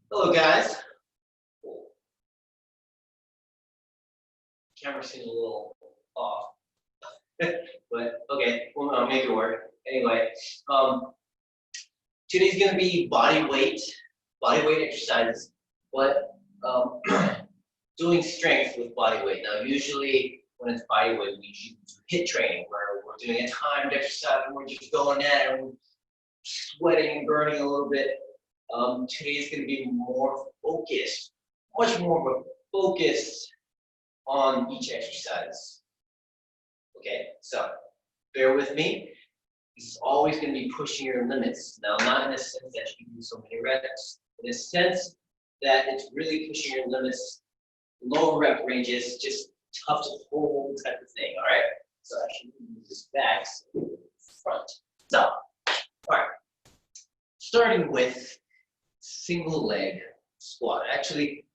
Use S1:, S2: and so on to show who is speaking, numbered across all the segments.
S1: Hello guys. Camera seems a little off, but okay, we'll make it work. Anyway, today's gonna be body weight exercises, but doing strength with body weight. Now, usually when it's body weight, we usually do HIIT training where we're doing a timed exercise and we're just going at it and we're sweating and burning a little bit. Today is going to be more focused, much more of a focus on each exercise. Okay, so bear with me. This is always going to be pushing your limits. Now, not in a sense that you can do so many reps, in a sense that it's really pushing your limits, lower rep ranges, just tough to hold type of thing, all right? So I should move this back, so front. So, all right, starting with single leg squat. Actually,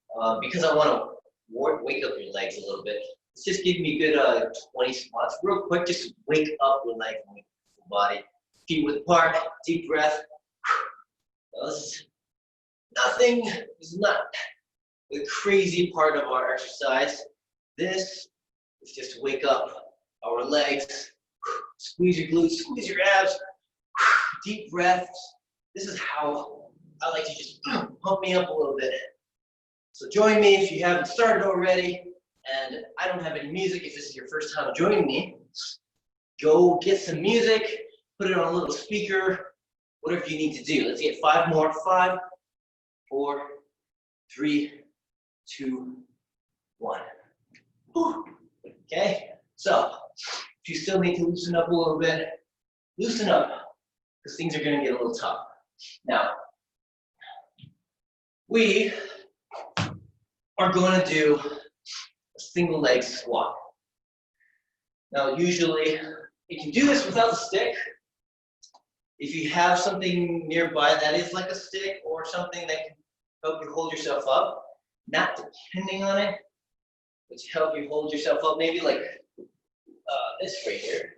S1: because I want to wake up your legs a little bit, let's just give me a good 20 squats real quick, just to wake up your legs and wake up your body. Feet width apart, deep breath. Now, this is nothing, this is not the crazy part of our exercise. This is just to wake up our legs. Squeeze your glutes, squeeze your abs. Deep breaths. This is how I like to just pump me up a little bit. So join me if you haven't started already. And I don't have any music if this is your first time joining me. Go get some music, put it on a little speaker, whatever you need to do. Let's get 5 more. 5, 4, 3, 2, 1. Okay, so if you still need to loosen up a little bit, loosen up, because things are going to get a little tough. Now, we are going to do a single leg squat. Now, usually, you can do this without the stick. If you have something nearby that is like a stick or something that can help you hold yourself up, not depending on it, but to help you hold yourself up, maybe like this right here.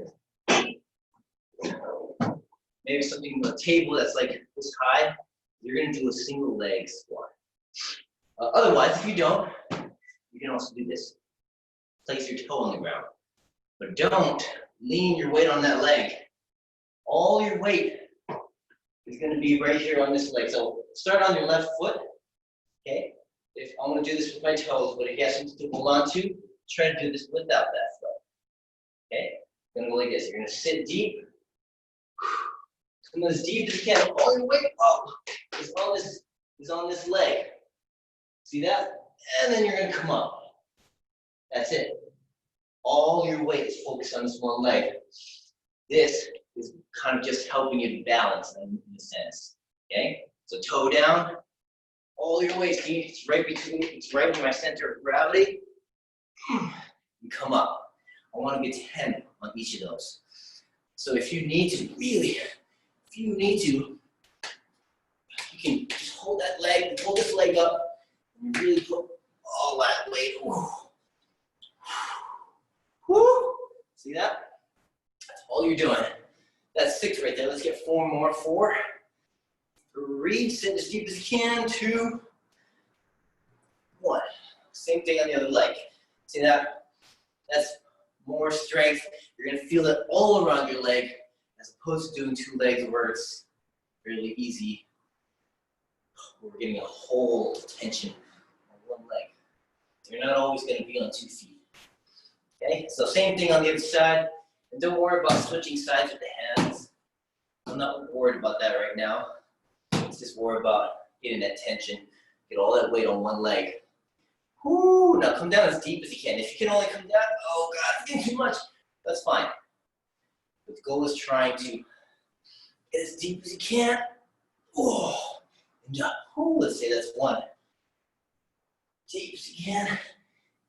S1: Maybe something on a table that's like this high, you're going to do a single leg squat. Otherwise, if you don't, you can also do this. Place your toe on the ground. But don't lean your weight on that leg. All your weight is going to be right here on this leg. So start on your left foot. Okay? If I'm going to do this with my toes, but if you have something to hold on to, try to do this without that foot. Okay? You're going to go like this. You're going to sit deep. Come as deep as you can. All your weight is on this leg. See that? And then you're going to come up. That's it. All your weight is focused on this one leg. This is kind of just helping you balance in a sense. Okay? So toe down. All your weight, see, it's right in my center of gravity. You come up. I want to get 10 on each of those. So if you need to, really, you can just hold that leg, hold this leg up, and really put all that weight. Woo. Woo. See that? That's all you're doing. That's 6 right there. Let's get 4 more. 4, 3, sit as deep as you can. 2, 1. Same thing on the other leg. See that? That's more strength. You're going to feel it all around your leg as opposed to doing 2 legs where it's really easy. We're getting a whole tension on one leg. You're not always going to be on 2 feet. Okay? So same thing on the other side. And don't worry about switching sides with the hands. I'm not worried about that right now. Let's just worry about getting that tension. Get all that weight on one leg. Whoo! Now come down as deep as you can. If you can only come down, oh God, it's getting too much. That's fine. But the goal is trying to get as deep as you can. Oh, and up. Oh, let's say that's 1. Deep as you can.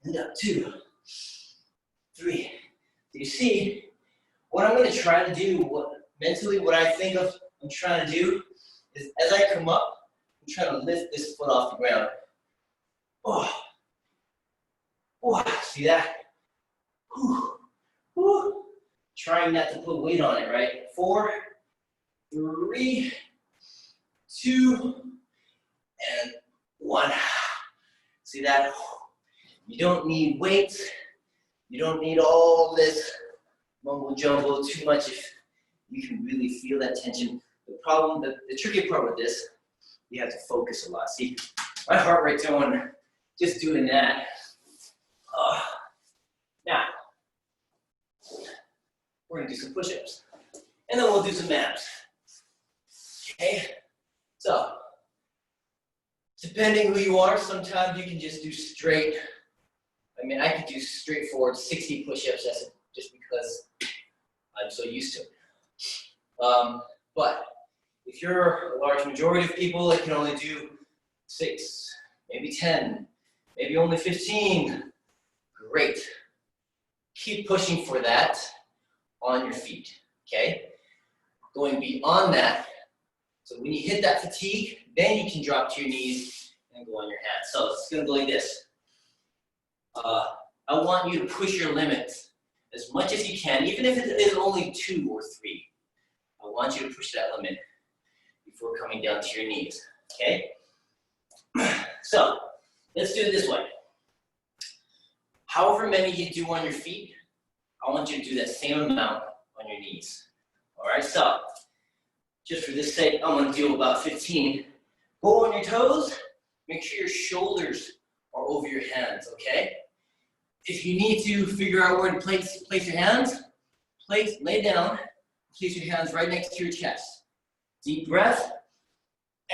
S1: And up 2, 3. So you see, what I'm going to try to do, mentally what I think of I'm trying to do is as I come up, I'm trying to lift this foot off the ground. Oh. Oh, see that? Whew. Whew. Trying not to put weight on it, right? 4, 3, 2, and 1. See that? You don't need weights. You don't need all this mumbo jumbo too much if you can really feel that tension. The problem, the tricky part with this, you have to focus a lot. See, my heart rate's going, just doing that. Now, we're gonna do some push-ups. And then we'll do some abs. Okay? So, depending who you are, sometimes you can just do straight. I mean, I could do straightforward 60 push-ups just because I'm so used to it. But if you're a large majority of people that can only do 6, maybe 10, maybe only 15, great. Keep pushing for that on your feet, okay? Going beyond that, so when you hit that fatigue, then you can drop to your knees and go on your hands. So it's gonna go like this. I want you to push your limits as much as you can, even if it is only 2 or 3. I want you to push that limit before coming down to your knees, okay? So, let's do it this way. However many you do on your feet, I want you to do that same amount on your knees. All right, so, just for this sake, I'm gonna do about 15. Go on your toes, make sure your shoulders are over your hands, okay? If you need to figure out where to place your hands, lay down, place your hands right next to your chest. Deep breath,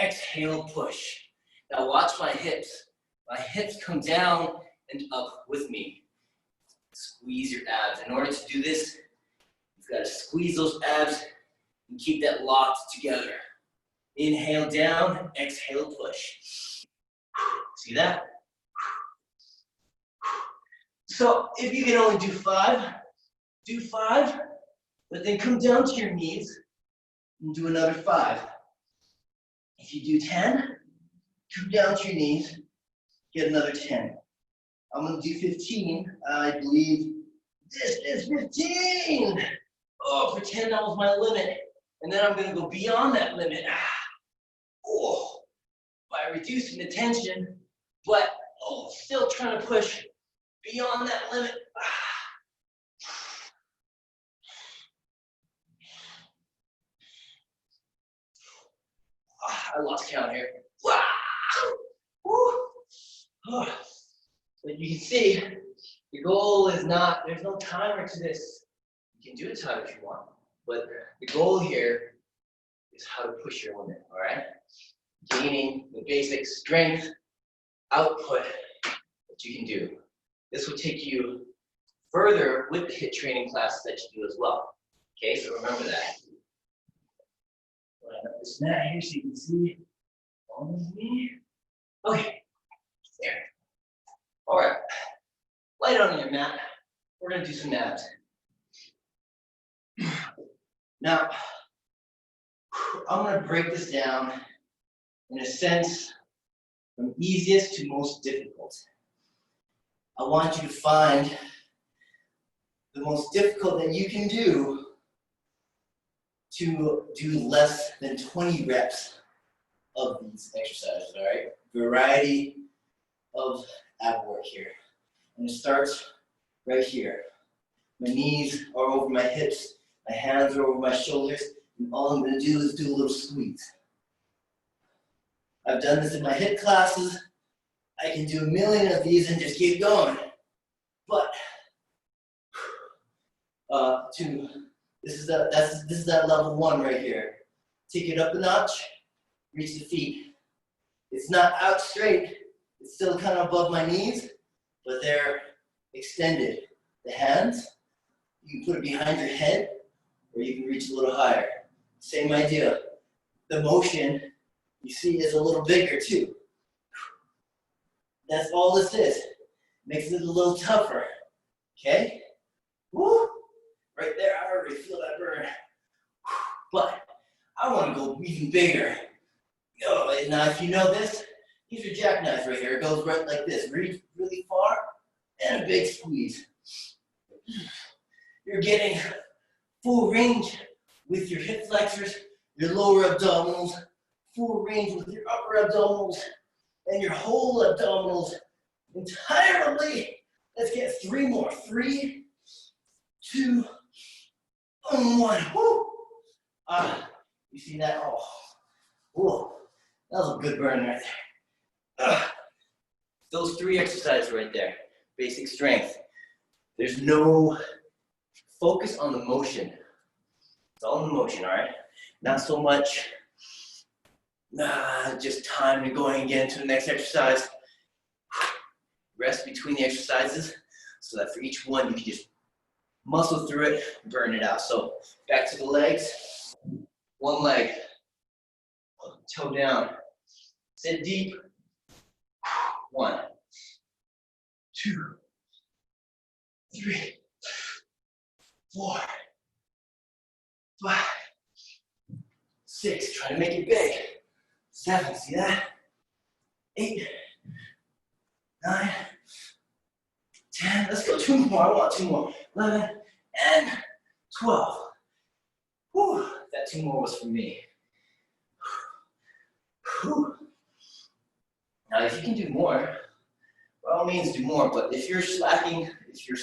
S1: exhale, push. Now watch my hips. My hips come down and up with me. Squeeze your abs. In order to do this, you've got to squeeze those abs and keep that locked together. Inhale down, exhale, push. See that? So if you can only do 5, do 5, but then come down to your knees and do another 5. If you do 10, come down to your knees, get another 10. I'm gonna do 15. I believe this is 15. Oh, for 10, that was my limit. And then I'm gonna go beyond that limit. Oh, by reducing the tension, but still trying to push beyond that limit. I lost count here. But you can see, the goal is not, there's no timer to this. You can do a timer if you want, but the goal here is how to push your limit, all right? Gaining the basic strength output that you can do. This will take you further with the HIIT training classes that you do as well. Okay, so remember that. Line up this mat here so you can see all of me. Okay, there. All right, lie down on your mat. We're gonna do some abs. Now, I'm gonna break this down in a sense from easiest to most difficult. I want you to find the most difficult that you can do to do less than 20 reps of these exercises, all right? Variety of ab work here. And it starts right here. My knees are over my hips, my hands are over my shoulders, and all I'm gonna do is do a little squeeze. I've done this in my HIIT classes. I can do a million of these and just keep going. But this is that level 1 right here. Take it up a notch, reach the feet. It's not out straight, it's still kind of above my knees, but they're extended. The hands, you can put it behind your head, or you can reach a little higher. Same idea. The motion, you see, is a little bigger too. That's all this is. Makes it a little tougher. Okay? Woo! Right there, I already feel that burn. But I want to go even bigger. Now, if you know this, these are jackknives right here. It goes right like this. Reach really far and a big squeeze. You're getting full range with your hip flexors, your lower abdominals, full range with your upper abdominals. and your whole abdominals entirely. Let's get 3 more. 3, 2, 1. Woo! You see that? Oh, whoa. That was a good burn right there. Those 3 exercises right there. Basic strength. There's no focus on the motion. It's all in the motion, all right? Not so much just time to going again to the next exercise. Rest between the exercises so that for each one you can just muscle through it, burn it out. So back to the legs. 1 leg, toe down, sit deep. 1, 2, 3, 4, 5, 6. Try to make it big. 7. See that? 8, 9, 10. Let's go 2 more. I want 2 more. 11 and 12. Whew. That 2 more was for me. Whew. Now, if you can do more, by all means do more. But if you're slacking, if you're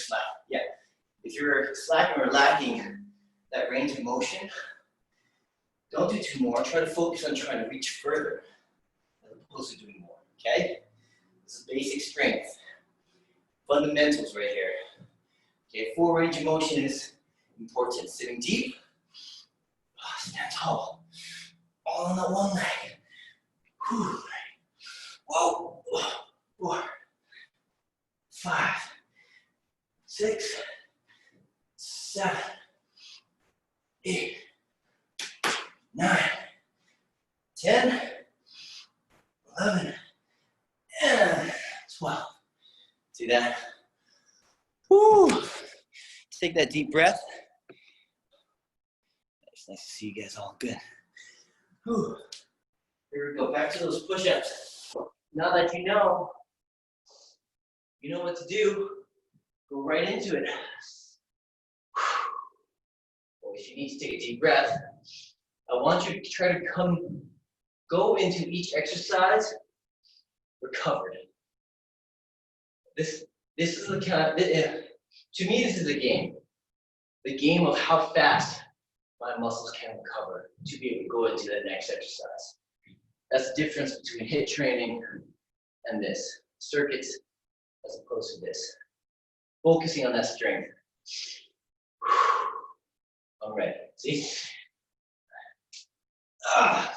S1: slacking or lacking that range of motion, don't do 2 more. Try to focus on trying to reach further as opposed to doing more. Okay? This is basic strength. Fundamentals right here. Okay, full range of motion is important. Sitting deep, stand tall. All on that 1 leg. Whew. Whoa. 4, 5, 6, 7, 8, 9, 10, 11, and 12. See that? Woo! Take that deep breath. It's nice to see you guys all good. Whew. Here we go, back to those push-ups. Now that you know what to do, go right into it. Well, if you need to take a deep breath, I want you to try to go into each exercise recovered. This is the kind of, to me, this is a game. The game of how fast my muscles can recover to be able to go into the next exercise. That's the difference between HIIT training and this. Circuits as opposed to this. Focusing on that strength. All right, see?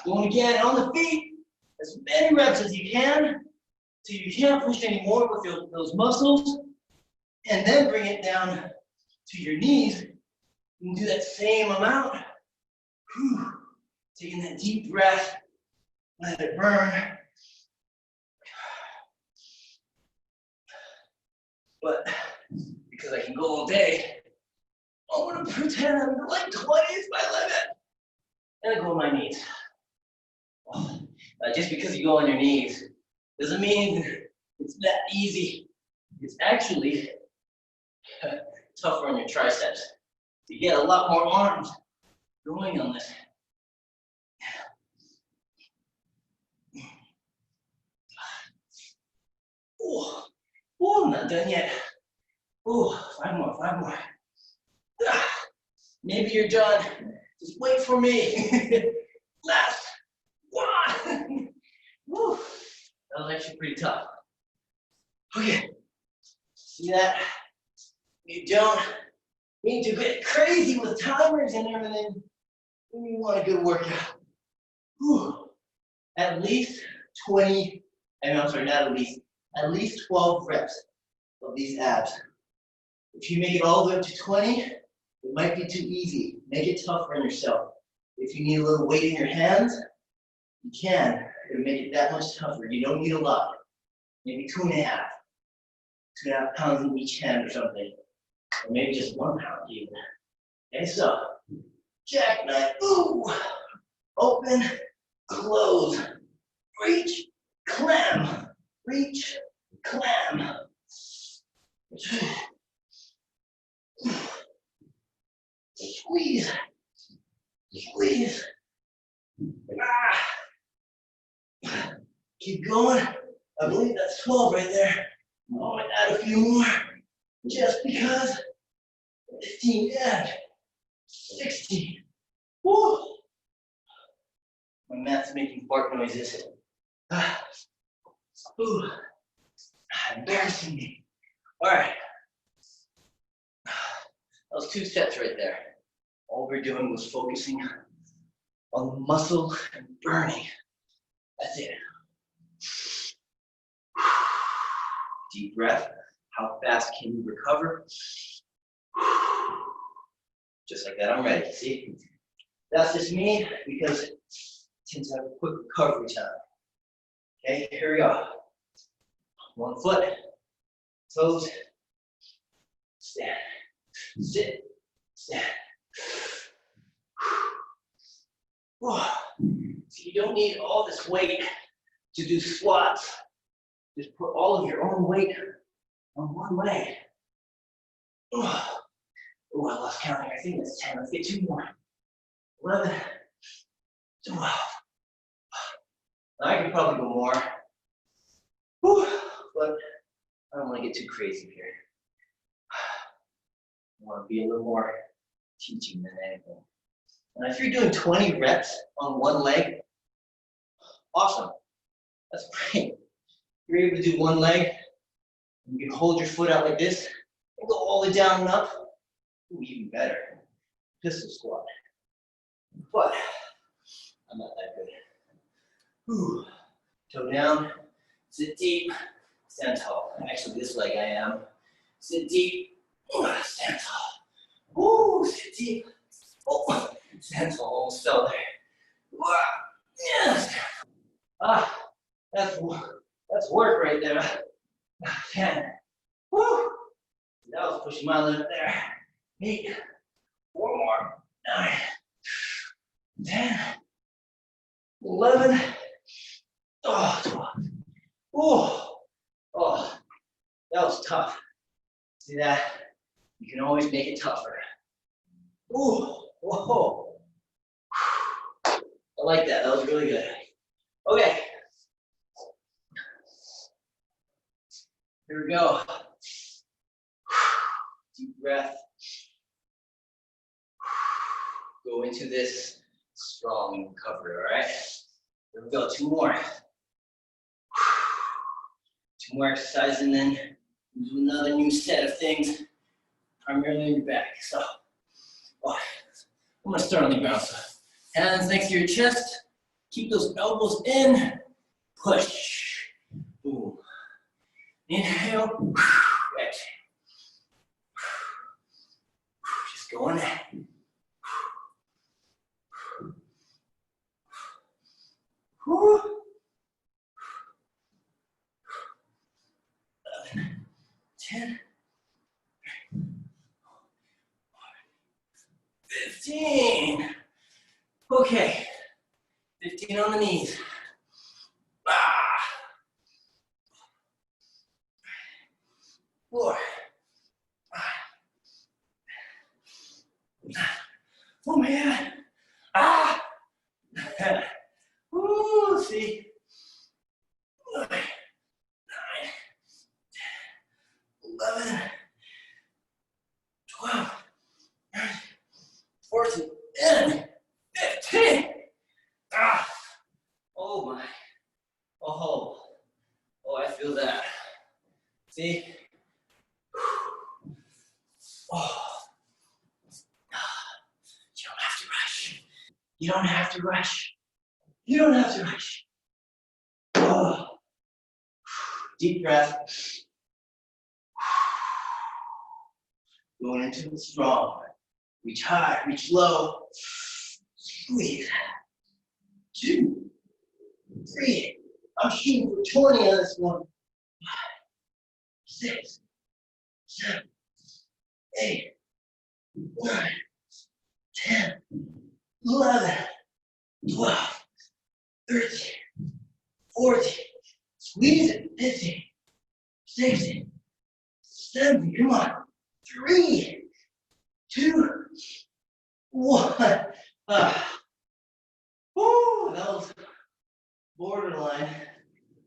S1: Going again on the feet. As many reps as you can, till you can't push anymore with those muscles. And then bring it down to your knees. You can do that same amount. Whew. Taking that deep breath. Let it burn. But because I can go all day, I'm gonna pretend I'm like 20 is my limit. And I go on my knees. Just because you go on your knees doesn't mean it's that easy. It's actually tougher on your triceps. You get a lot more arms going on this. I'm not done yet. 5 more. Maybe you're done. Just wait for me. Last one. Woo. That was actually pretty tough. Okay. See that? You don't need to get crazy with timers and everything when you want a good workout. At least 20, at least 12 reps of these abs. If you make it all the way up to 20, it might be too easy. Make it tougher on yourself. If you need a little weight in your hands, you can. It'll make it that much tougher. You don't need a lot. Maybe 2.5 pounds in each hand or something. Or maybe just 1 pound even. Okay, so jackknife. Open, close, reach, clam, reach, clam. Squeeze, squeeze. Keep going. I believe that's 12 right there. I'm gonna add a few more just because. 15, yeah. 16. Woo! My mat's making fart noises. Ooh. Embarrassing me. All right. That was 2 sets right there. All we're doing was focusing on the muscle and burning. That's it. Deep breath. How fast can you recover? Just like that, I'm ready. See? That's just me because it tends to have a quick recovery time. Okay, here we go. 1 foot, toes, stand, sit, stand. So you don't need all this weight to do squats. Just put all of your own weight on one leg. Oh, I lost counting. I think that's 10. Let's get 2 more. 11, 12. I could probably go more. But I don't want to get too crazy here. I want to be a little more teaching than anything. And if you're doing 20 reps on one leg, awesome. That's great. You're able to do one leg, and you can hold your foot out like this, and go all the way down and up. Ooh, even better. Pistol squat. But I'm not that good. Ooh. Toe down, sit deep, stand tall. Actually, this leg I am. Sit deep, stand tall. Ooh, sit deep. Oh, stand tall, almost fell there. Wow. Yes. That's work right there. 10. Woo. That was pushing my limit there. 8. 4 more. 9. 10. 11. 12. Oh, that was tough. See that? You can always make it tougher. Whoa. I like that. That was really good. Okay. Here we go. Deep breath. Go into this strong and recovery, all right? Here we go. 2 more. 2 more exercises, and then do another new set of things, primarily in your back. So, I'm gonna start on the ground. So, hands next to your chest. Keep those elbows in. Push. Boom. Inhale. Exhale. Just going in. 11, 10, 15. Okay, 15 on the knees. 4, 5. Oh man. Woo, see. 9, 10, 11, 12, 14, and 15. Oh my. Oh, I feel that. See? Oh. You don't have to rush. You don't have to rush. You don't have to rush. Oh. Deep breath. Going into the strong. Reach high, reach low. Squeeze. 2, 3. I'm shooting for 20 on this one. 5, 6, 7, 8, 9, 10, 11, 12, 13, 14. Squeeze it. 15, 16, 17. Come on. 3, 2, 1. That was borderline.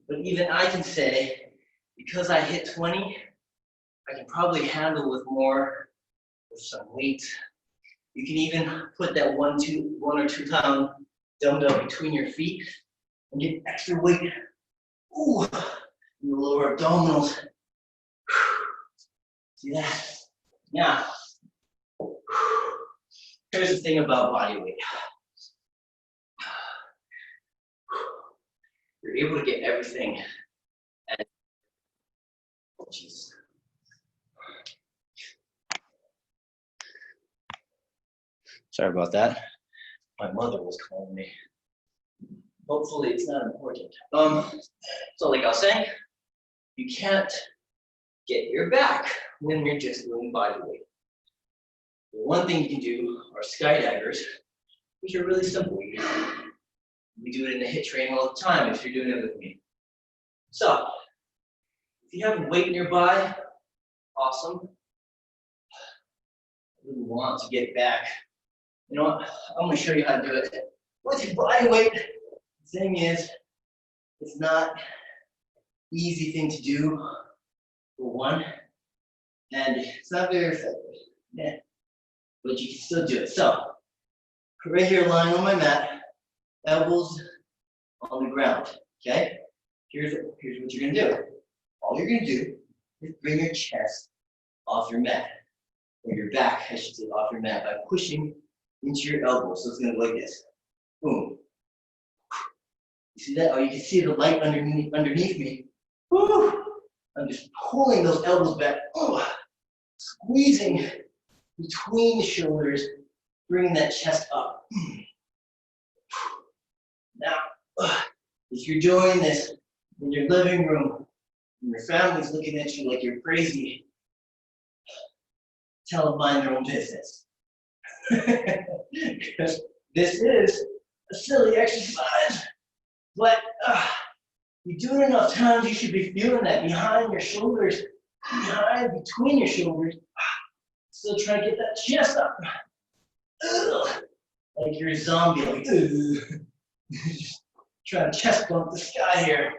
S1: But even I can say, because I hit 20, I can probably handle with more, with some weight. You can even put that 1 or 2 pound dumbbell between your feet and get extra weight. Ooh, in the lower abdominals. See that? Now, here's the thing about body weight. You're able to get everything. And, oh, jeez. Sorry about that. My mother was calling me. Hopefully it's not important. So like I was saying, you can't get your back when you're just doing body weight. The one thing you can do are skydivers, which are really simple. We do it in the HIIT training all the time if you're doing it with me. So, if you have weight nearby, awesome. I really want to get back. You know what? I'm going to show you how to do it with your body weight. The thing is, it's not an easy thing to do, for one, and it's not very effective. Yeah. But you can still do it. So, right here lying on my mat, elbows on the ground, okay? Here's what you're gonna do. All you're gonna do is bring your chest off your mat, or your back, I should say, off your mat by pushing into your elbow. So it's gonna go like this. Boom. You see that? Oh, you can see the light underneath me. Woo! I'm just pulling those elbows back. Oh, squeezing between the shoulders, bringing that chest up. Now, if you're doing this in your living room, and your family's looking at you like you're crazy, tell them mind their own business. Because this is a silly exercise, but you do it enough times, you should be feeling that behind your shoulders, between your shoulders. Still trying to get that chest up. Like you're a zombie, like, just trying to chest bump the sky here.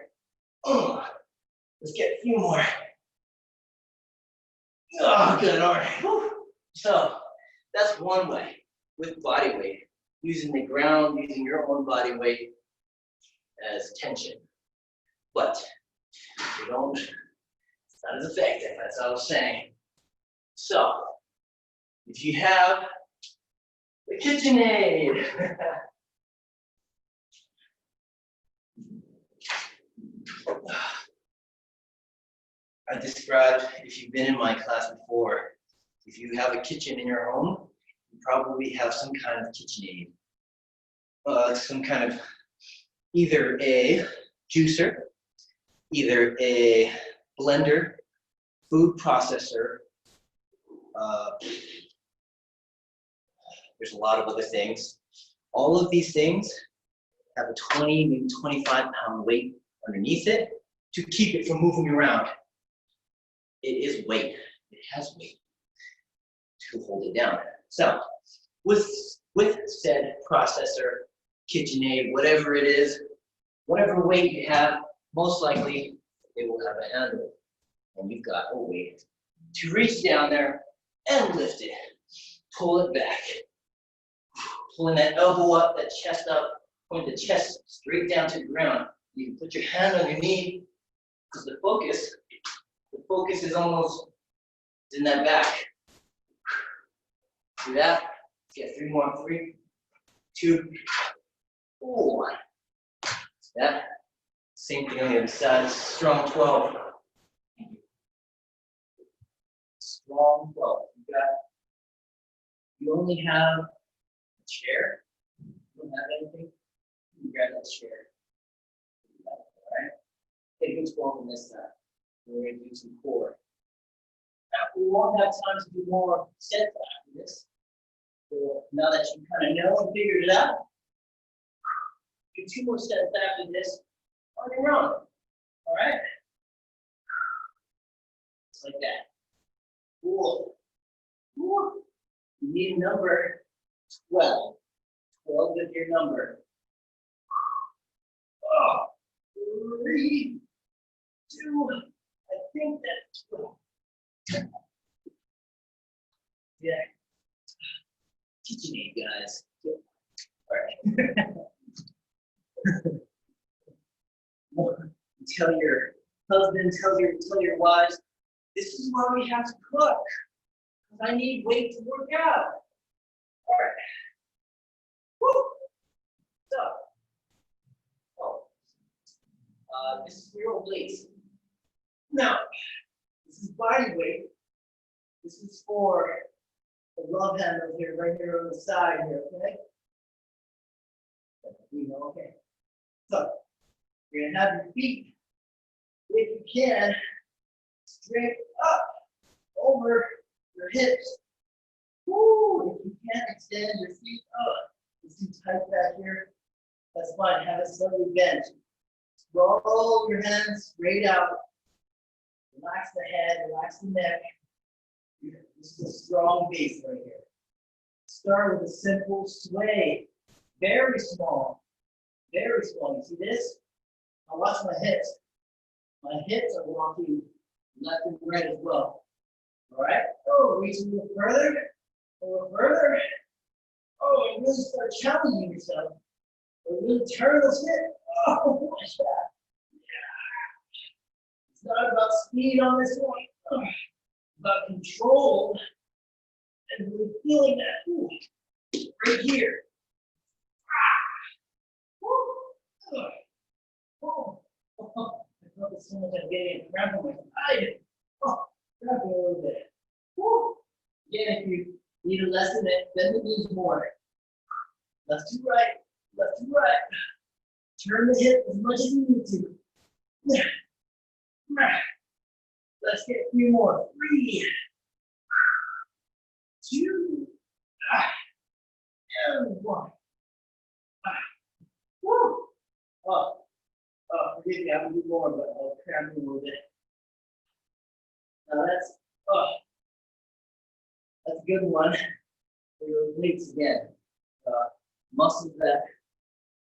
S1: Let's get a few more. Oh, good, all right. Whew. So that's one way with body weight, using the ground, using your own body weight as tension. But you don't, it's not as effective, that's what I was saying. So, if you have the KitchenAid, I described, if you've been in my class before, if you have a kitchen in your home, you probably have some kind of KitchenAid. Some kind of either a juicer, either a blender, food processor. There's a lot of other things. All of these things have a 20, maybe 25 pound weight underneath it to keep it from moving around. It is weight. It has weight to hold it down. So with said processor, KitchenAid, whatever it is, whatever weight you have, most likely it will have a handle. And you've got a weight to reach down there and lift it. Pull it back. Pulling that elbow up, that chest up, point the chest straight down to the ground. You can put your hand on your knee, because the focus is almost in that back. See that? Get 3 more. 3, 2, 4. See that? Same thing on the other side. Strong 12. Strong 12. You only have a chair. You don't have anything. You can grab that chair. All right. Take good 12 on this side. We're going to do some core. Now, we won't have time to do more sets after this. So now that you kind of know and figured it out, do 2 more sets after this on your own. All right? Just like that. Cool. Cool. You need number 12. 12 is your number. Oh, 3, 2, I think that's 12. Yeah. Teaching aid, guys. All right. Tell your husband, tell your wives, this is why we have to cook. Because I need weight to work out. All right. Woo. So, this is for your obliques. Now, this is body weight. This is for the love handle here, right here on the side here, okay? Okay. So, you're gonna have your feet, if you can, straight up over your hips. Woo! If you can't extend your feet up, it's too tight back here. That's fine. Have it slightly bent. Roll your hands straight out. Relax the head, relax the neck. This is a strong base right here. Start with a simple sway. Very small. Very small. You see this? Now watch my hips. My hips are walking left and right as well. All right? Oh, reach a little further. A little further. Oh, and really start challenging yourself. Or really turn those hips. Oh, watch that. Yeah. It's not about speed on this one. It's about control and really feeling that. Ooh, right here. Oh, I felt this so much I'm getting cramp on my side. Oh, grab me a little bit. Woo. Again, if you need to lessen it, bend the knees more. Left to right, left to right. Turn the hip as much as you need to. Let's get 3 more. 3, 2, and 1. Woo. Forgive me, I will do more, but I'll cram you a little bit. Now that's a good one for your obliques again. Muscles that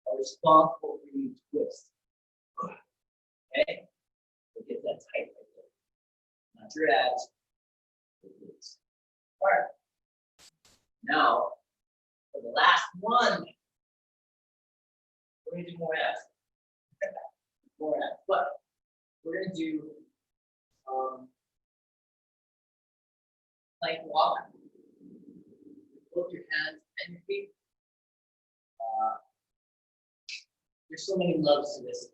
S1: are responsible for you to twist. Okay? So get that tight right there. Not your abs. All right. Now, for the last one, we're going to do more abs. More abs. But we're going to do plank walk. Both your hands and your feet. There's so many loves to this.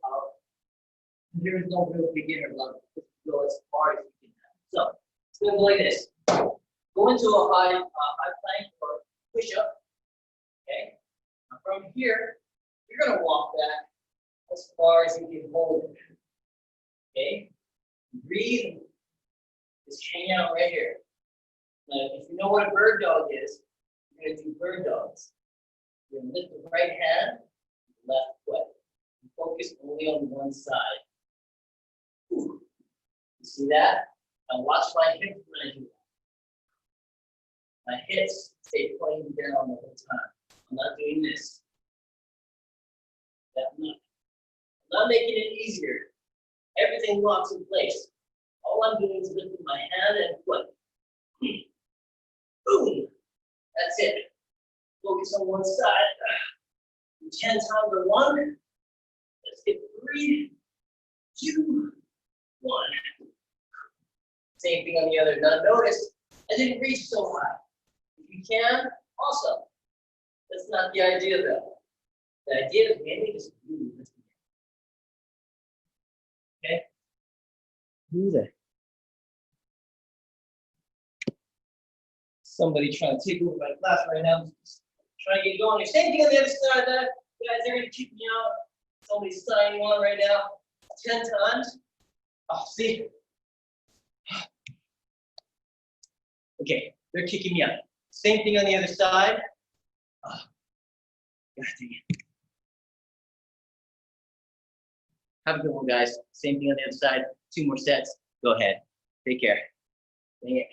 S1: There is no real beginner love. Just go as far as you can. So it's going to go like this. Go into a high plank or push up. Okay. Now from here, you're going to walk back as far as you can hold it. Okay. Breathe. Just hang out right here. Now, if you know what a bird dog is, you're going to do bird dogs. You're going to lift the right hand, left foot. And focus only on one side. Ooh. You see that? Now watch my hips when I do that. My hips stay pointing down the whole time. I'm not doing this. I'm not making it easier. Everything locks in place. All I'm doing is lifting my hand and foot. Boom. That's it. Focus on one side. 10 times to 1. Let's get 3, 2, 1. Same thing on the other. Now notice, I didn't reach so high. If you can, awesome. That's not the idea though. The idea is mainly just really lifting it. Okay? Who's that? Somebody trying to take over my class right now. Just trying to get going. Same thing on the other side of that. Guys, they're going to kick me out. Somebody's signing on right now. 10 times. Oh, see? Okay, they're kicking me out. Same thing on the other side. Oh, God dang it. Have a good one, guys. Same thing on the other side. 2 more sets. Go ahead. Take care. Dang it.